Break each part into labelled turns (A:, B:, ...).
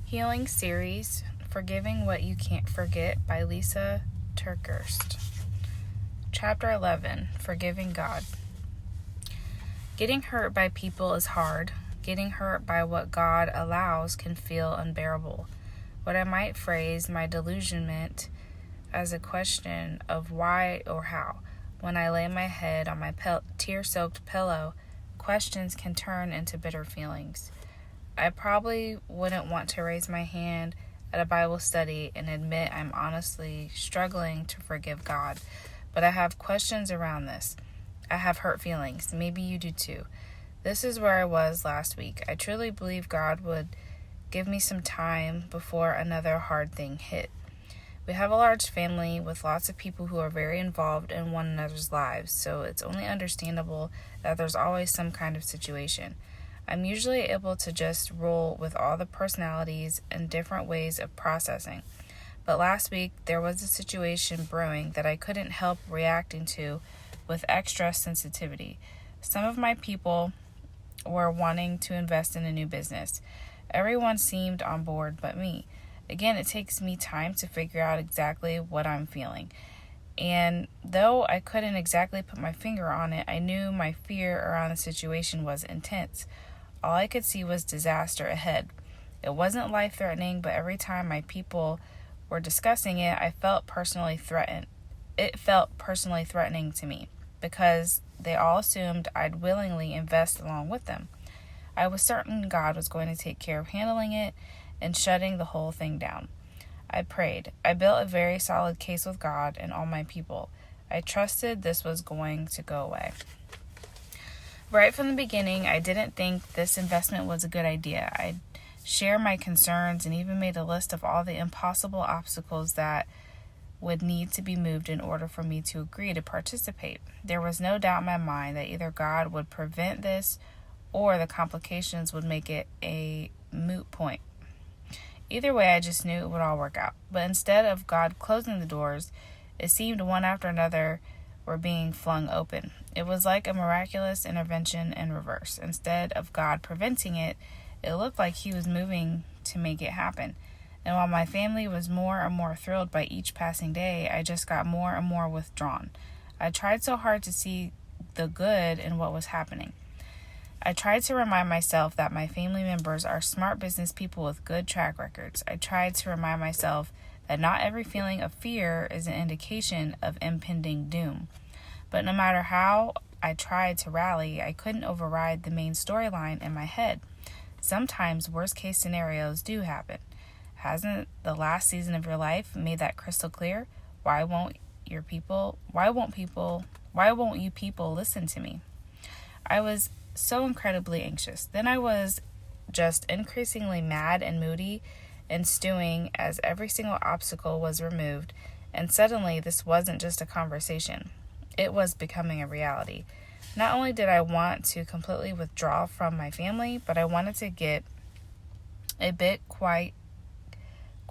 A: Healing Series, Forgiving What You Can't Forget by Lisa Turkhurst. Chapter 11, Forgiving God. Getting hurt by people is hard. Getting hurt by what God allows can feel unbearable. What I might phrase my delusionment as a question of why or how. When I lay my head on my tear-soaked pillow, questions can turn into bitter feelings. I probably wouldn't want to raise my hand at a Bible study and admit I'm honestly struggling to forgive God, but I have questions around this. I have hurt feelings. Maybe you do too. This is where I was last week. I truly believe God would give me some time before another hard thing hit. We have a large family with lots of people who are very involved in one another's lives, so it's only understandable that there's always some kind of situation. I'm usually able to just roll with all the personalities and different ways of processing. But last week, there was a situation brewing that I couldn't help reacting to with extra sensitivity. Some of my people were wanting to invest in a new business. Everyone seemed on board but me. Again, it takes me time to figure out exactly what I'm feeling. And though I couldn't exactly put my finger on it, I knew my fear around the situation was intense. All I could see was disaster ahead. It wasn't life-threatening, but every time my people were discussing it, I felt personally threatened. It felt personally threatening to me because they all assumed I'd willingly invest along with them. I was certain God was going to take care of handling it and shutting the whole thing down. I prayed. I built a very solid case with God and all my people. I trusted this was going to go away. Right from the beginning, I didn't think this investment was a good idea. I shared my concerns and even made a list of all the impossible obstacles that would need to be moved in order for me to agree to participate. There was no doubt in my mind that either God would prevent this or the complications would make it a moot point. Either way, I just knew it would all work out. But instead of God closing the doors, it seemed one after another were being flung open. It was like a miraculous intervention in reverse. Instead of God preventing it, it looked like He was moving to make it happen. And while my family was more and more thrilled by each passing day, I just got more and more withdrawn. I tried so hard to see the good in what was happening. I tried to remind myself that my family members are smart business people with good track records. I tried to remind myself that not every feeling of fear is an indication of impending doom. But no matter how I tried to rally, I couldn't override the main storyline in my head. Sometimes worst-case scenarios do happen. Hasn't the last season of your life made that crystal clear? Why won't you people listen to me? I was so incredibly anxious. Then I was just increasingly mad and moody and stewing as every single obstacle was removed, and suddenly this wasn't just a conversation. It was becoming a reality. Not only did I want to completely withdraw from my family, but I wanted to get a bit quiet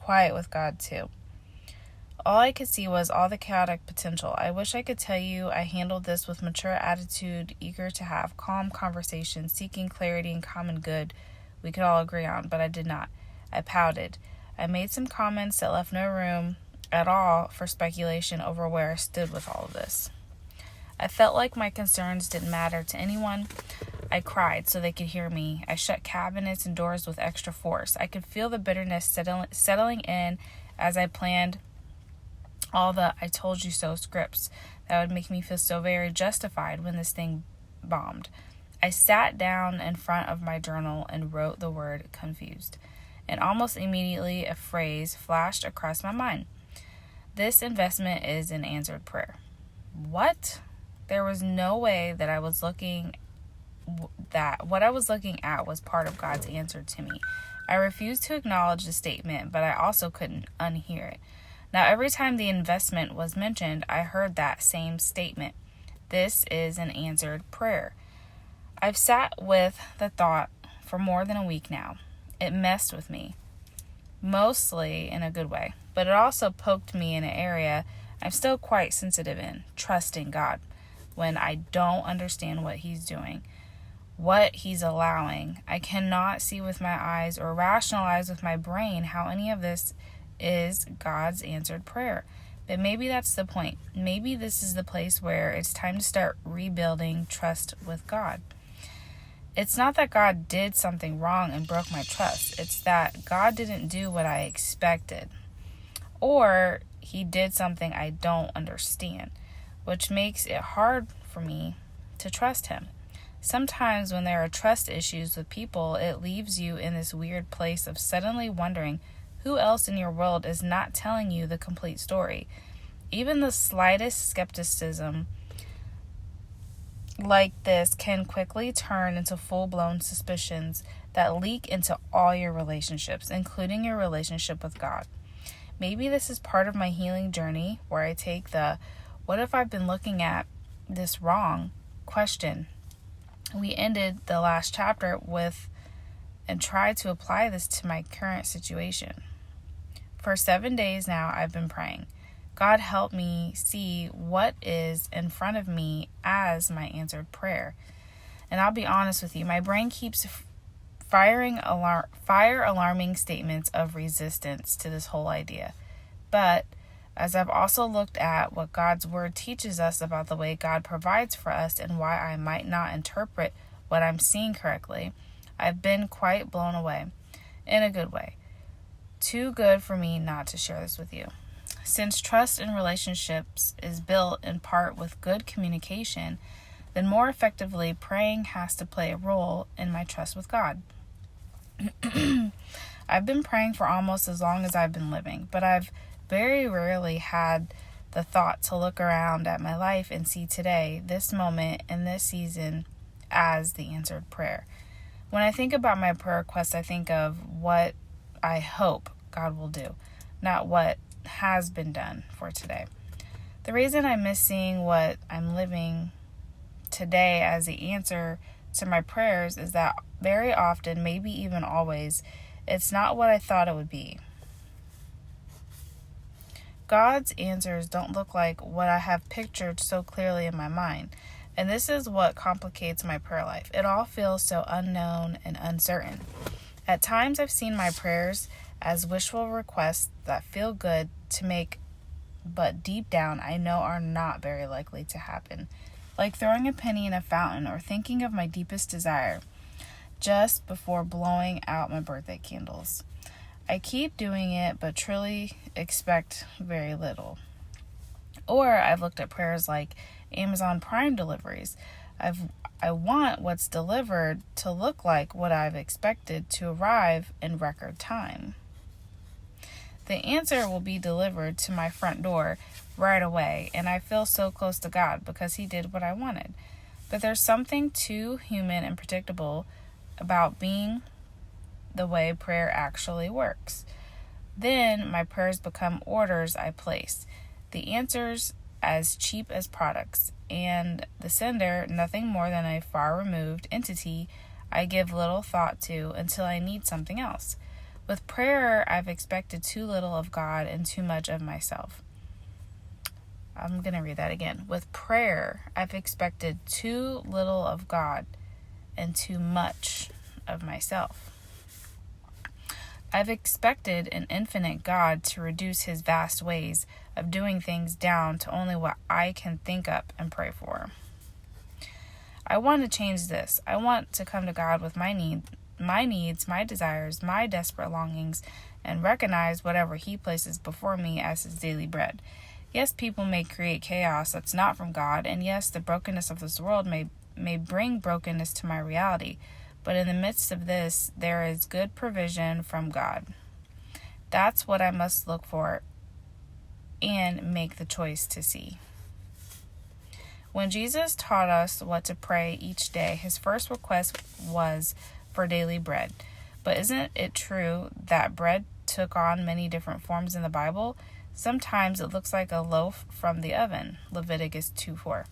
A: with God too. All I could see was all the chaotic potential. I wish I could tell you I handled this with mature attitude, eager to have calm conversations, seeking clarity and common good we could all agree on, but I did not. I pouted. I made some comments that left no room at all for speculation over where I stood with all of this. I felt like my concerns didn't matter to anyone. I cried so they could hear me. I shut cabinets and doors with extra force. I could feel the bitterness settling in as I planned all the I told you so scripts that would make me feel so very justified when this thing bombed. I sat down in front of my journal and wrote the word confused. And almost immediately a phrase flashed across my mind. This investment is an answered prayer. What? There was no way that what I was looking at was part of God's answer to me. I refused to acknowledge the statement, but I also couldn't unhear it. Now, every time the investment was mentioned, I heard that same statement. This is an answered prayer. I've sat with the thought for more than a week now. It messed with me, mostly in a good way, but it also poked me in an area I'm still quite sensitive in, trusting God when I don't understand what He's doing. what he's allowing. I cannot see with my eyes or rationalize with my brain how any of this is God's answered prayer. But maybe that's the point. Maybe this is the place where it's time to start rebuilding trust with God. It's not that God did something wrong and broke my trust. It's that God didn't do what I expected. Or he did something I don't understand, which makes it hard for me to trust him. Sometimes when there are trust issues with people, it leaves you in this weird place of suddenly wondering who else in your world is not telling you the complete story. Even the slightest skepticism like this can quickly turn into full-blown suspicions that leak into all your relationships, including your relationship with God. Maybe this is part of my healing journey where I take the "what if I've been looking at this wrong?" question we ended the last chapter with and try to apply this to my current situation. For 7 days now, I've been praying. God, help me see what is in front of me as my answered prayer. And I'll be honest with you, my brain keeps fire alarming statements of resistance to this whole idea. But as I've also looked at what God's word teaches us about the way God provides for us and why I might not interpret what I'm seeing correctly, I've been quite blown away, in a good way. Too good for me not to share this with you. Since trust in relationships is built in part with good communication, then more effectively, praying has to play a role in my trust with God. I've been praying for almost as long as I've been living, but I've very rarely had the thought to look around at my life and see today, this moment, and this season as the answered prayer. When I think about my prayer requests, I think of what I hope God will do, not what has been done for today. The reason I miss seeing what I'm living today as the answer to my prayers is that very often, maybe even always, it's not what I thought it would be. God's answers don't look like what I have pictured so clearly in my mind. And this is what complicates my prayer life. It all feels so unknown and uncertain. At times I've seen my prayers as wishful requests that feel good to make, but deep down I know are not very likely to happen. Like throwing a penny in a fountain or thinking of my deepest desire just before blowing out my birthday candles. I keep doing it, but truly expect very little. Or I've looked at prayers like Amazon Prime deliveries. I want what's delivered to look like what I've expected to arrive in record time. The answer will be delivered to my front door right away, and I feel so close to God because he did what I wanted. But there's something too human and predictable about being the way prayer actually works. Then my prayers become orders I place, the answers as cheap as products, and the sender nothing more than a far-removed entity I give little thought to until I need something else. With prayer, I've expected too little of God and too much of myself. I'm going to read that again. With prayer, I've expected too little of God and too much of myself. I've expected an infinite God to reduce his vast ways of doing things down to only what I can think up and pray for. I want to change this. I want to come to God with my needs, my desires, my desperate longings, and recognize whatever he places before me as his daily bread. Yes, people may create chaos that's not from God, and yes, the brokenness of this world may bring brokenness to my reality. But in the midst of this, there is good provision from God. That's what I must look for and make the choice to see. When Jesus taught us what to pray each day, his first request was for daily bread. But isn't it true that bread took on many different forms in the Bible? Sometimes it looks like a loaf from the oven, Leviticus 2:4.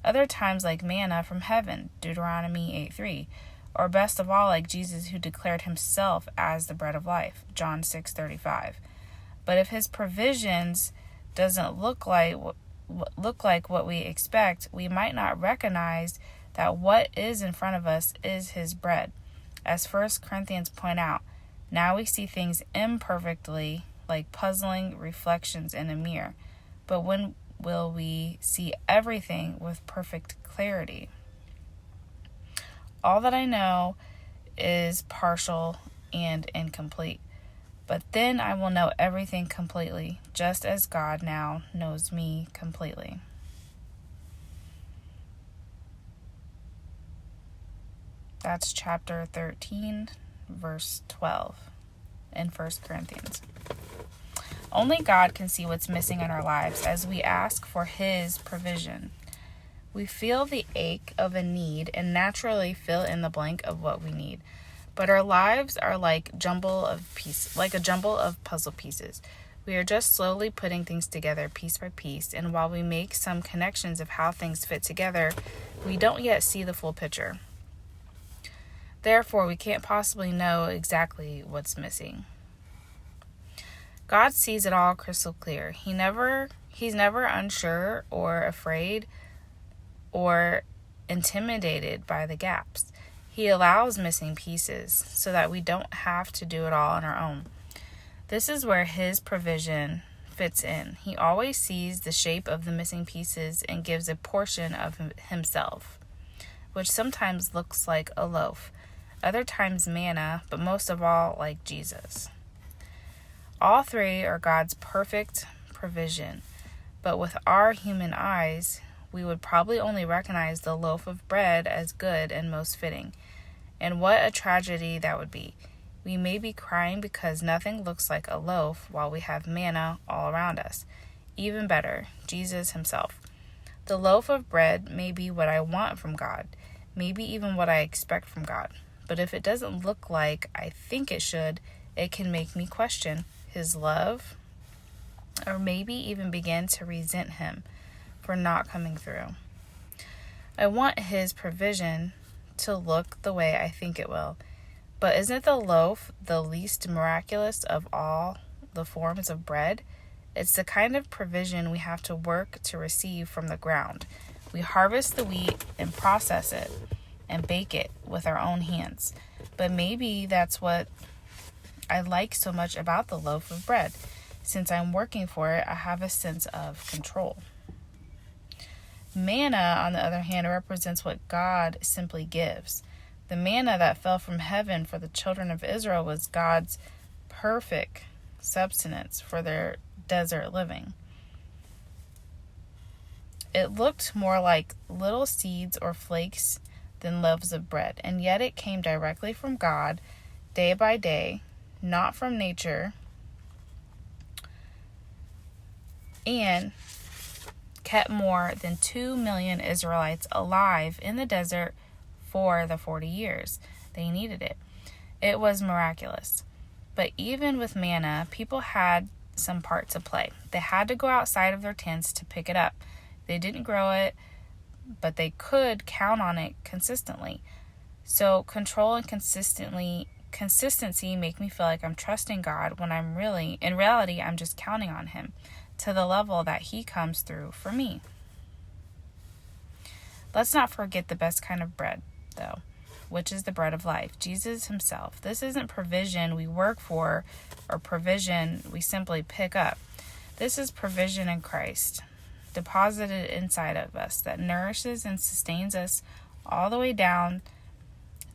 A: Other times like manna from heaven, Deuteronomy 8:3. Or best of all, like Jesus, who declared himself as the bread of life, John 6:35. But if his provisions doesn't look like what we expect, we might not recognize that what is in front of us is his bread. As 1 Corinthians point out, now we see things imperfectly, like puzzling reflections in a mirror. But when will we see everything with perfect clarity? All that I know is partial and incomplete. But then I will know everything completely, just as God now knows me completely. That's chapter 13, verse 12 in 1 Corinthians. Only God can see what's missing in our lives as we ask for his provision. We feel the ache of a need and naturally fill in the blank of what we need. But our lives are like a jumble of puzzle pieces. We are just slowly putting things together piece by piece, and while we make some connections of how things fit together, we don't yet see the full picture. Therefore, we can't possibly know exactly what's missing. God sees it all crystal clear. He's never unsure or afraid or intimidated by the gaps. He allows missing pieces so that we don't have to do it all on our own. This is where his provision fits in. He always sees the shape of the missing pieces and gives a portion of himself, which sometimes looks like a loaf, other times manna, but most of all like Jesus. All three are God's perfect provision, but with our human eyes, we would probably only recognize the loaf of bread as good and most fitting. And what a tragedy that would be. We may be crying because nothing looks like a loaf while we have manna all around us. Even better, Jesus himself. The loaf of bread may be what I want from God, maybe even what I expect from God. But if it doesn't look like I think it should, it can make me question his love, or maybe even begin to resent him for not coming through. I want his provision to look the way I think it will. But isn't the loaf the least miraculous of all the forms of bread? It's the kind of provision we have to work to receive from the ground. We harvest the wheat and process it and bake it with our own hands. But maybe that's what I like so much about the loaf of bread. Since I'm working for it, I have a sense of control. Manna, on the other hand, represents what God simply gives. The manna that fell from heaven for the children of Israel was God's perfect sustenance for their desert living. It looked more like little seeds or flakes than loaves of bread, and yet it came directly from God, day by day, not from nature, and kept more than 2 million Israelites alive in the desert for the 40 years they needed it. It was miraculous. But even with manna, people had some part to play. They had to go outside of their tents to pick it up. They didn't grow it, but they could count on it consistently. So control and consistency make me feel like I'm trusting God when in reality, I'm just counting on him to the level that he comes through for me. Let's not forget the best kind of bread, though, which is the bread of life, Jesus himself. This isn't provision we work for or provision we simply pick up. This is provision in Christ, deposited inside of us, that nourishes and sustains us all the way down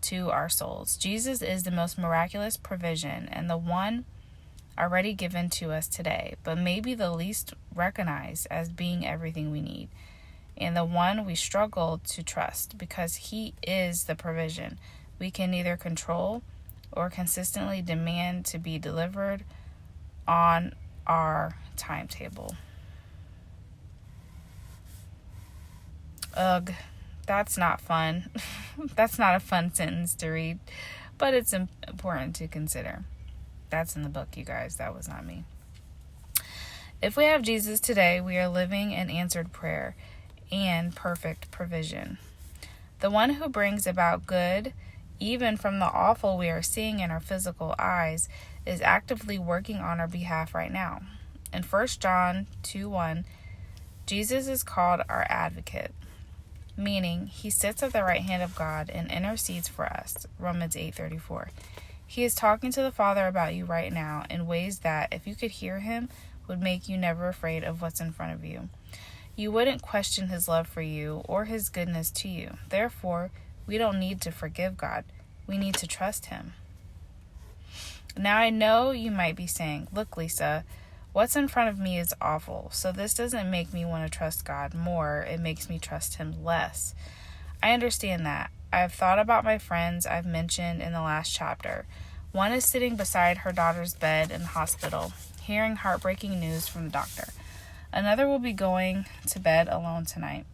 A: to our souls. Jesus is the most miraculous provision and the one already given to us today, but maybe the least recognized as being everything we need, and the one we struggle to trust because he is the provision we can neither control or consistently demand to be delivered on our timetable. Ugh, that's not fun. That's not a fun sentence to read, but it's important to consider. That's in the book, you guys. That was not me. If we have Jesus today, we are living in answered prayer and perfect provision. The one who brings about good, even from the awful we are seeing in our physical eyes, is actively working on our behalf right now. In 1 John 2:1, Jesus is called our advocate. meaning he sits at the right hand of God and intercedes for us. Romans 8:34. He is talking to the Father about you right now in ways that, if you could hear him, would make you never afraid of what's in front of you. You wouldn't question his love for you or his goodness to you. Therefore, we don't need to forgive God. We need to trust him. Now, I know you might be saying, look, Lisa, what's in front of me is awful, so this doesn't make me want to trust God more. It makes me trust him less. I understand that. I've thought about my friends I've mentioned in the last chapter. One is sitting beside her daughter's bed in the hospital, hearing heartbreaking news from the doctor. Another will be going to bed alone tonight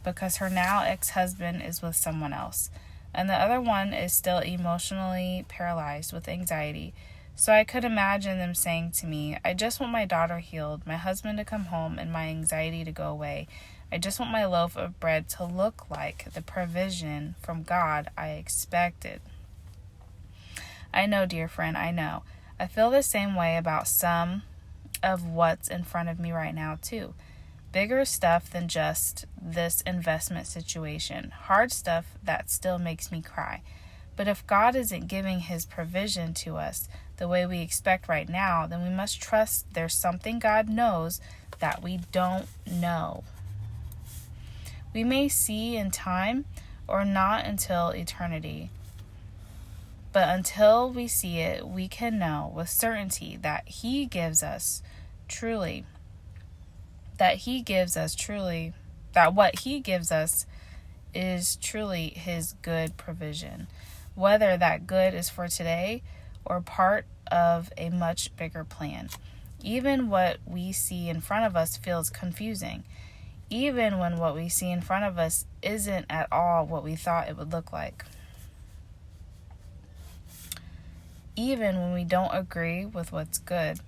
A: because her now ex-husband is with someone else. And the other one is still emotionally paralyzed with anxiety. So I could imagine them saying to me, I just want my daughter healed, my husband to come home, and my anxiety to go away. I just want my loaf of bread to look like the provision from God I expected. I know, dear friend, I know. I feel the same way about some of what's in front of me right now, too. Bigger stuff than just this investment situation. Hard stuff that still makes me cry. But if God isn't giving his provision to us the way we expect right now, then we must trust there's something God knows that we don't know. We may see in time or not until eternity. But until we see it, we can know with certainty that what he gives us is truly his good provision, whether that good is for today or part of a much bigger plan. Even what we see in front of us feels confusing, even when what we see in front of us isn't at all what we thought it would look like. Even when we don't agree with what's good,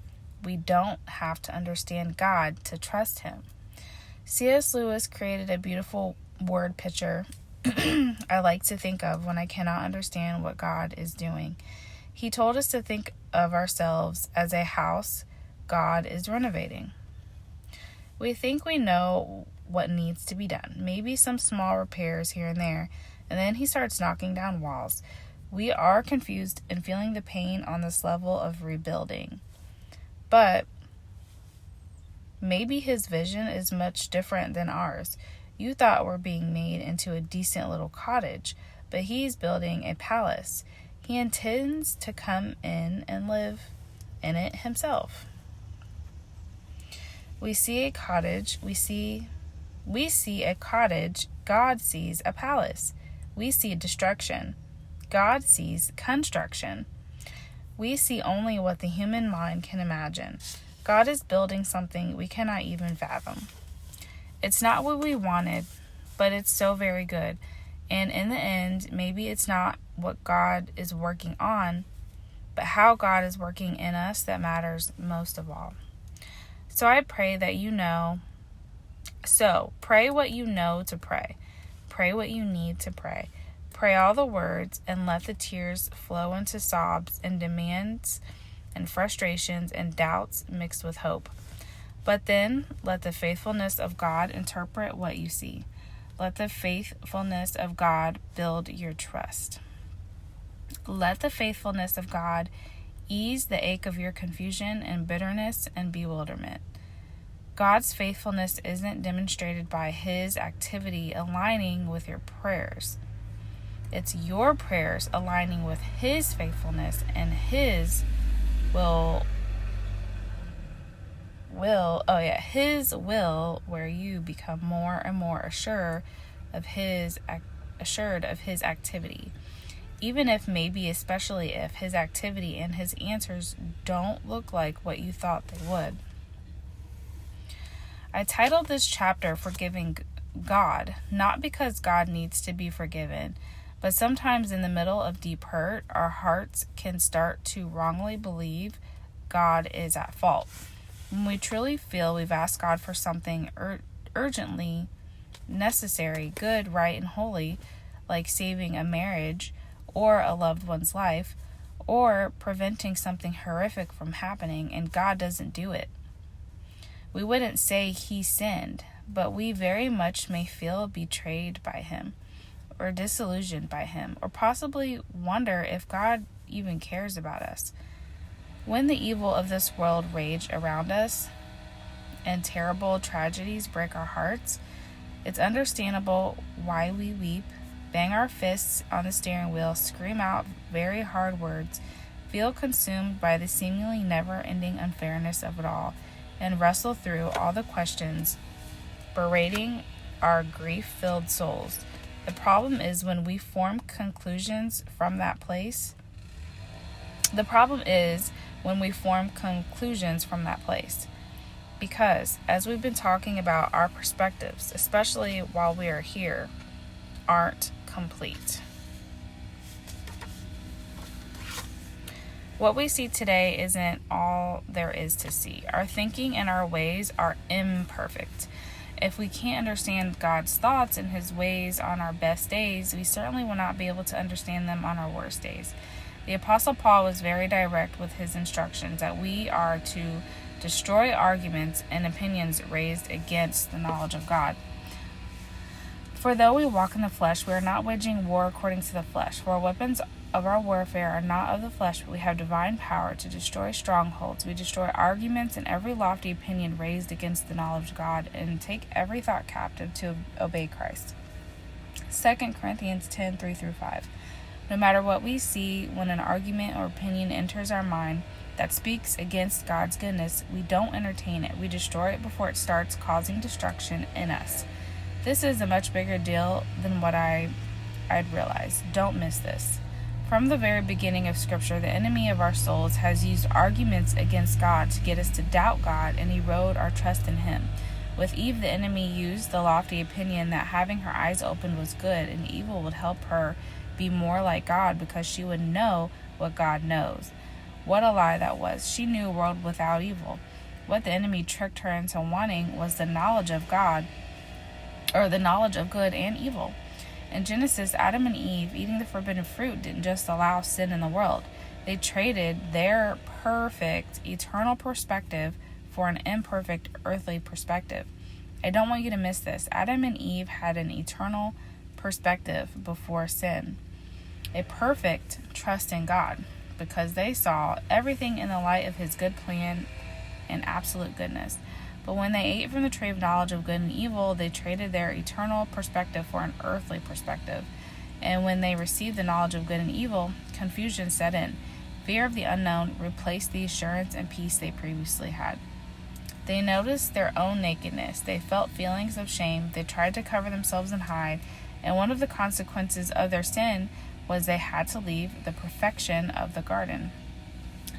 A: we don't have to understand God to trust him. C.S. Lewis created a beautiful word picture I like to think of when I cannot understand what God is doing. He told us to think of ourselves as a house God is renovating. We think we know what needs to be done, maybe some small repairs here and there, and then he starts knocking down walls. We are confused and feeling the pain on this level of rebuilding. But maybe his vision is much different than ours. You thought we're being made into a decent little cottage, but he's building a palace. He intends to come in and live in it himself. We see a cottage, God sees a palace. We see destruction. God sees construction. We see only what the human mind can imagine. God is building something we cannot even fathom. It's not what we wanted, but it's so very good. And in the end, maybe it's not what God is working on, but how God is working in us that matters most of all. So I pray that you know. So pray what you know to pray. Pray what you need to pray. Pray all the words and let the tears flow into sobs and demands and frustrations and doubts mixed with hope. But then let the faithfulness of God interpret what you see. Let the faithfulness of God build your trust. Let the faithfulness of God ease the ache of your confusion and bitterness and bewilderment. God's faithfulness isn't demonstrated by his activity aligning with your prayers. It's your prayers aligning with his faithfulness and his his will, where you become more and more assured of his activity. Even if, maybe especially if, his activity and his answers don't look like what you thought they would. I titled this chapter Forgiving God, not because God needs to be forgiven, but sometimes in the middle of deep hurt, our hearts can start to wrongly believe God is at fault. When we truly feel we've asked God for something urgently necessary, good, right, and holy, like saving a marriage or a loved one's life, or preventing something horrific from happening, and God doesn't do it. We wouldn't say he sinned, but we very much may feel betrayed by him, or disillusioned by him, or possibly wonder if God even cares about us. When the evil of this world rage around us and terrible tragedies break our hearts, it's understandable why we weep, bang our fists on the steering wheel, scream out very hard words, feel consumed by the seemingly never-ending unfairness of it all, and wrestle through all the questions berating our grief-filled souls. The problem is when we form conclusions from that place. Because, as we've been talking about, our perspectives, especially while we are here, aren't complete. What we see today isn't all there is to see. Our thinking and our ways are imperfect. If we can't understand God's thoughts and his ways on our best days, we certainly will not be able to understand them on our worst days. The Apostle Paul was very direct with his instructions that we are to destroy arguments and opinions raised against the knowledge of God. For though we walk in the flesh, we are not waging war according to the flesh. For our weapons of our warfare are not of the flesh, but we have divine power to destroy strongholds. We destroy arguments and every lofty opinion raised against the knowledge of God, and take every thought captive to obey Christ. 2 Corinthians 10:3-5. No matter what we see when an argument or opinion enters our mind that speaks against God's goodness, we don't entertain it. We destroy it before it starts causing destruction in us. This is a much bigger deal than what I'd realized. Don't miss this. From the very beginning of Scripture, the enemy of our souls has used arguments against God to get us to doubt God and erode our trust in him. With Eve, the enemy used the lofty opinion that having her eyes opened was good and evil would help her be more like God because she would know what God knows. What a lie that was. She knew a world without evil. What the enemy tricked her into wanting was the knowledge of God, or the knowledge of good and evil. In Genesis, Adam and Eve eating the forbidden fruit didn't just allow sin in the world. They traded their perfect eternal perspective for an imperfect earthly perspective. I don't want you to miss this. Adam and Eve had an eternal perspective before sin. A perfect trust in God, because they saw everything in the light of his good plan and absolute goodness. But when they ate from the tree of knowledge of good and evil, they traded their eternal perspective for an earthly perspective. And when they received the knowledge of good and evil, confusion set in. Fear of the unknown replaced the assurance and peace they previously had. They noticed their own nakedness. They felt feelings of shame. They tried to cover themselves and hide. And one of the consequences of their sin was they had to leave the perfection of the garden.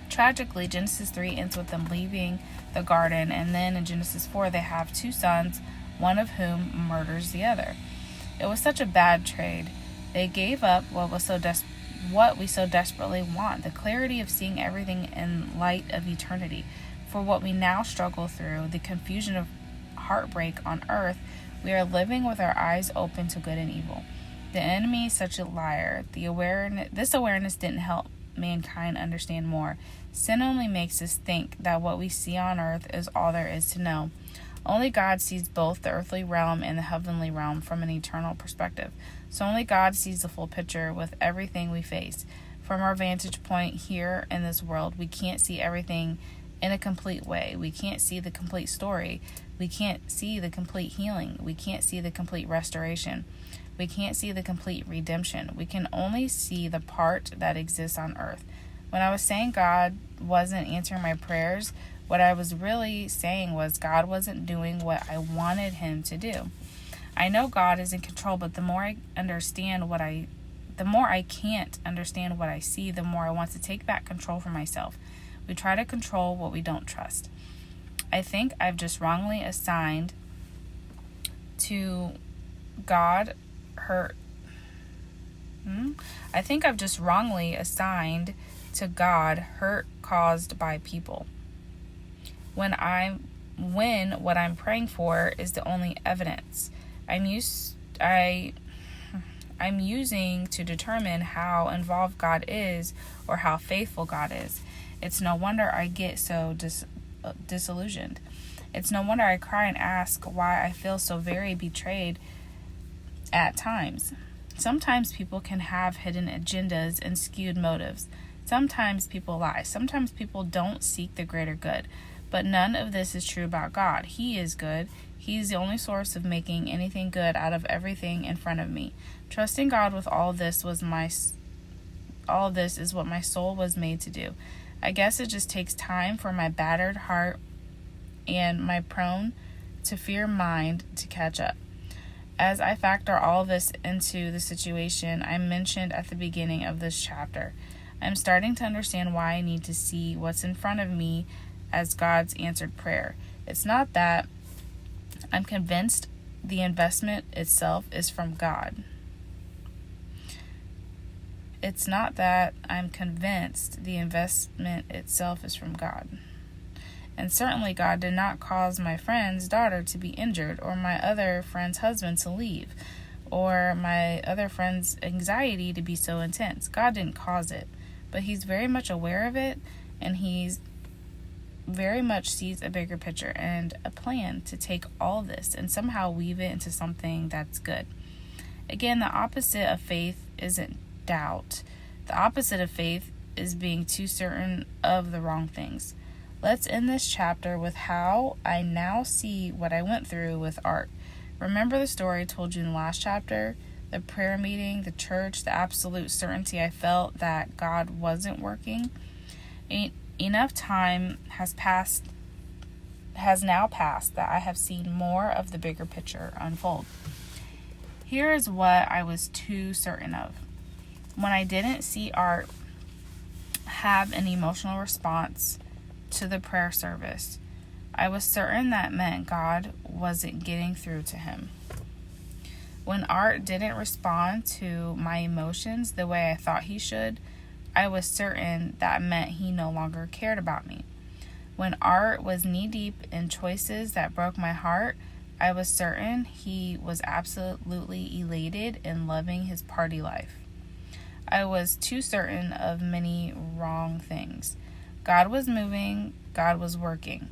A: Tragically, Genesis 3 ends with them leaving the garden, and then in Genesis 4 they have two sons, one of whom murders the other. It was such a bad trade. They gave up what we so desperately want, the clarity of seeing everything in light of eternity. For what we now struggle through, the confusion of heartbreak on earth, we are living with our eyes open to good and evil. The enemy is such a liar. This awareness didn't help mankind understand more. Sin only makes us think that what we see on earth is all there is to know. Only God sees both the earthly realm and the heavenly realm from an eternal perspective. So only God sees the full picture with everything we face. From our vantage point here in this world, we can't see everything in a complete way. We can't see the complete story. We can't see the complete healing. We can't see the complete restoration. We can't see the complete redemption. We can only see the part that exists on earth. When I was saying God wasn't answering my prayers, what I was really saying was God wasn't doing what I wanted him to do. I know God is in control, but the more I can't understand what I see, the more I want to take back control for myself. We try to control what we don't trust. I think I've just wrongly assigned to God hurt caused by people. When what I'm praying for is the only evidence I'm using to determine how involved God is or how faithful God is. It's no wonder I get so disillusioned. It's no wonder I cry and ask why I feel so very betrayed at times. Sometimes people can have hidden agendas and skewed motives. Sometimes people lie. Sometimes people don't seek the greater good. But none of this is true about God. He is good. He's the only source of making anything good out of everything in front of me. Trusting God with all of this is what my soul was made to do. I guess it just takes time for my battered heart and my prone to fear mind to catch up. As I factor all this into the situation I mentioned at the beginning of this chapter, I'm starting to understand why I need to see what's in front of me as God's answered prayer. It's not that I'm convinced the investment itself is from God. It's not that I'm convinced the investment itself is from God. And certainly God did not cause my friend's daughter to be injured, or my other friend's husband to leave, or my other friend's anxiety to be so intense. God didn't cause it, but He's very much aware of it, and He's very much sees a bigger picture and a plan to take all this and somehow weave it into something that's good. Again, the opposite of faith isn't doubt. The opposite of faith is being too certain of the wrong things. Let's end this chapter with how I now see what I went through with Art. Remember the story I told you in the last chapter? The prayer meeting, the church, the absolute certainty I felt that God wasn't working? Enough time has now passed that I have seen more of the bigger picture unfold. Here is what I was too certain of. When I didn't see Art have an emotional response to the prayer service, I was certain that meant God wasn't getting through to him. When Art didn't respond to my emotions the way I thought he should, I was certain that meant he no longer cared about me. When Art was knee-deep in choices that broke my heart, I was certain he was absolutely elated in loving his party life. I was too certain of many wrong things. God was moving, God was working.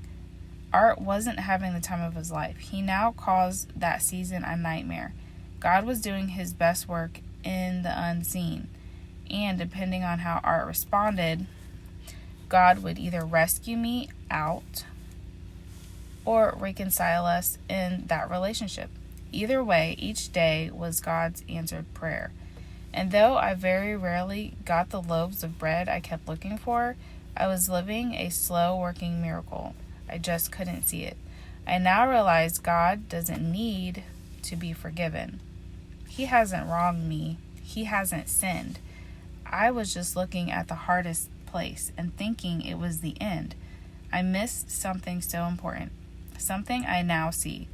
A: Art wasn't having the time of his life. He now calls that season a nightmare. God was doing his best work in the unseen. And depending on how Art responded, God would either rescue me out or reconcile us in that relationship. Either way, each day was God's answered prayer. And though I very rarely got the loaves of bread I kept looking for, I was living a slow-working miracle. I just couldn't see it. I now realize God doesn't need to be forgiven. He hasn't wronged me. He hasn't sinned. I was just looking at the hardest place and thinking it was the end. I missed something so important, something I now see.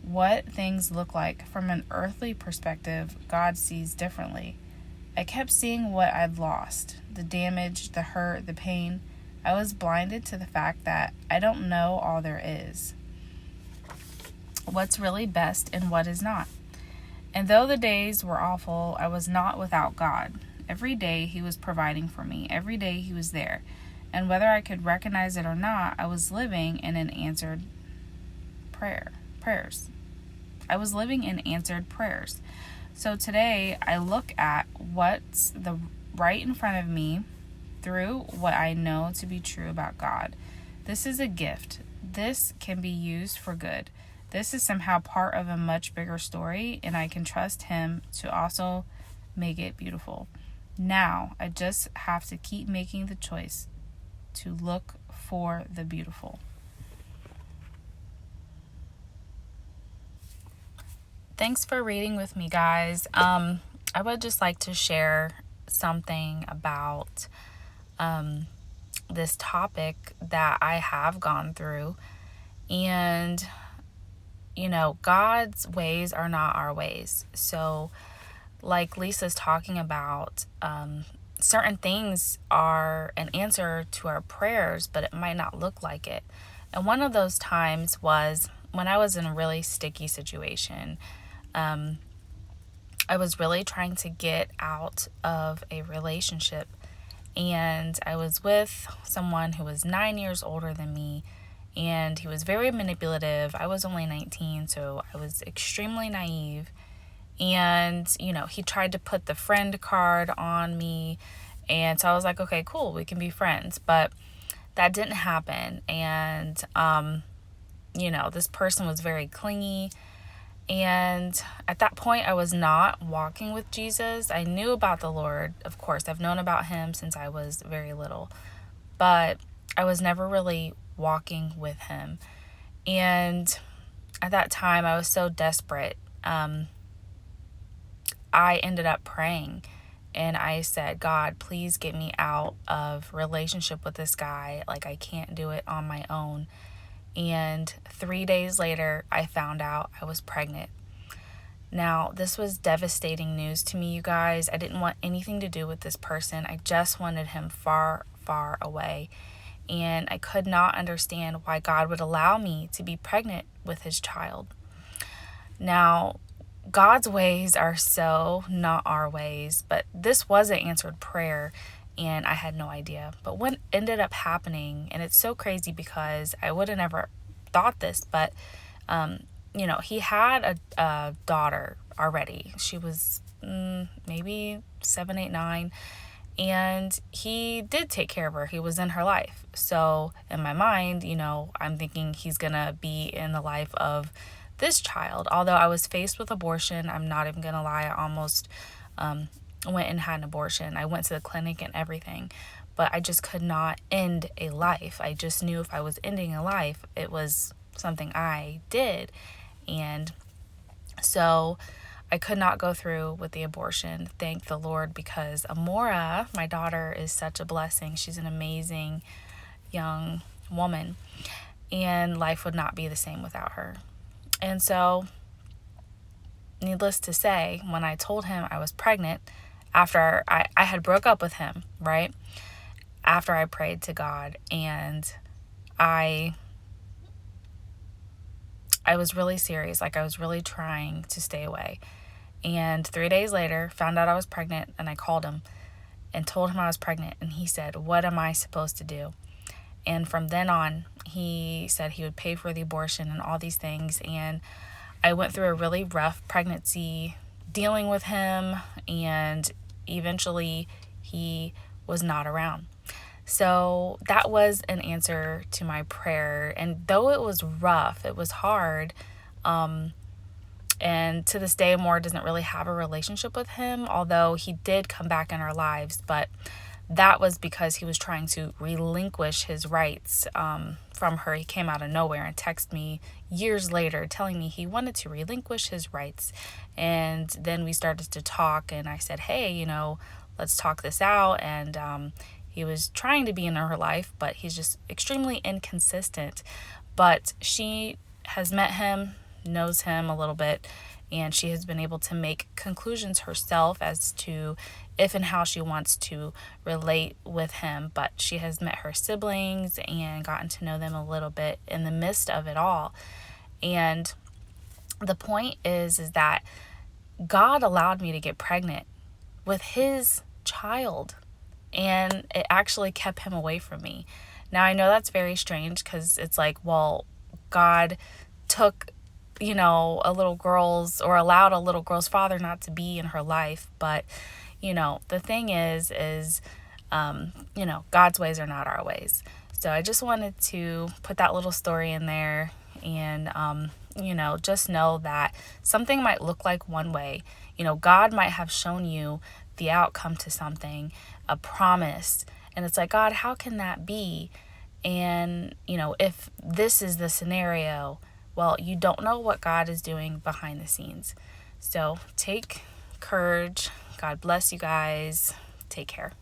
A: What things look like from an earthly perspective, God sees differently. I kept seeing what I'd lost, the damage, the hurt, the pain. I was blinded to the fact that I don't know all there is, what's really best and what is not. And though the days were awful, I was not without God. Every day he was providing for me. Every day he was there. And whether I could recognize it or not, I was living in an answered prayers. I was living in answered prayers. So today I look at what's right in front of me through what I know to be true about God. This is a gift. This can be used for good. This is somehow part of a much bigger story, and I can trust him to also make it beautiful. Now, I just have to keep making the choice to look for the beautiful. Thanks for reading with me, guys. I would just like to share something about this topic that I have gone through. And, God's ways are not our ways. So, like Lisa's talking about, certain things are an answer to our prayers, but it might not look like it. And one of those times was when I was in a really sticky situation. I was really trying to get out of a relationship, and I was with someone who was 9 years older than me, and he was very manipulative. I was only 19, so I was extremely naive. And, he tried to put the friend card on me. And so I was like, okay, cool, we can be friends. But that didn't happen. And, this person was very clingy. And at that point, I was not walking with Jesus. I knew about the Lord, of course. I've known about him since I was very little. But I was never really walking with him. And at that time, I was so desperate. I ended up praying, and I said, God, please get me out of relationship with this guy. Like, I can't do it on my own. And 3 days later, I found out I was pregnant. Now, this was devastating news to me, you guys. I didn't want anything to do with this person. I just wanted him far, far away. And I could not understand why God would allow me to be pregnant with his child. Now, God's ways are so not our ways, but this was an answered prayer, and I had no idea. But what ended up happening, and it's so crazy because I would have never thought this, but, he had a daughter already. She was maybe 7, 8, 9, and he did take care of her. He was in her life. So in my mind, I'm thinking he's going to be in the life of this child. Although I was faced with abortion, I'm not even gonna lie, I almost went and had an abortion. I went to the clinic and everything, but I just could not end a life. I just knew if I was ending a life, it was something I did. And so I could not go through with the abortion. Thank the Lord, because Amora, my daughter, is such a blessing. She's an amazing young woman, and life would not be the same without her. And so, needless to say, when I told him I was pregnant, after I had broke up with him, right? After I prayed to God, and I was really serious. Like, I was really trying to stay away. And 3 days later, found out I was pregnant, and I called him and told him I was pregnant. And he said, what am I supposed to do? And from then on, he said he would pay for the abortion and all these things. And I went through a really rough pregnancy dealing with him, and eventually he was not around. So that was an answer to my prayer. And though it was rough, it was hard. And to this day, Amora doesn't really have a relationship with him, although he did come back in our lives. But that was because he was trying to relinquish his rights from her. He came out of nowhere and texted me years later telling me he wanted to relinquish his rights. And then we started to talk, and I said, hey, let's talk this out. And he was trying to be in her life, but he's just extremely inconsistent. But she has met him, knows him a little bit, and she has been able to make conclusions herself as to if and how she wants to relate with him. But she has met her siblings and gotten to know them a little bit in the midst of it all. And the point is that God allowed me to get pregnant with his child, and it actually kept him away from me. Now, I know that's very strange, because it's like, well, God took a little girl's, or allowed a little girl's father not to be in her life. But, the thing is, God's ways are not our ways. So I just wanted to put that little story in there, and, just know that something might look like one way. God might have shown you the outcome to something, a promise, and it's like, God, how can that be? And, if this is the scenario, well, you don't know what God is doing behind the scenes. So take courage. God bless you guys. Take care.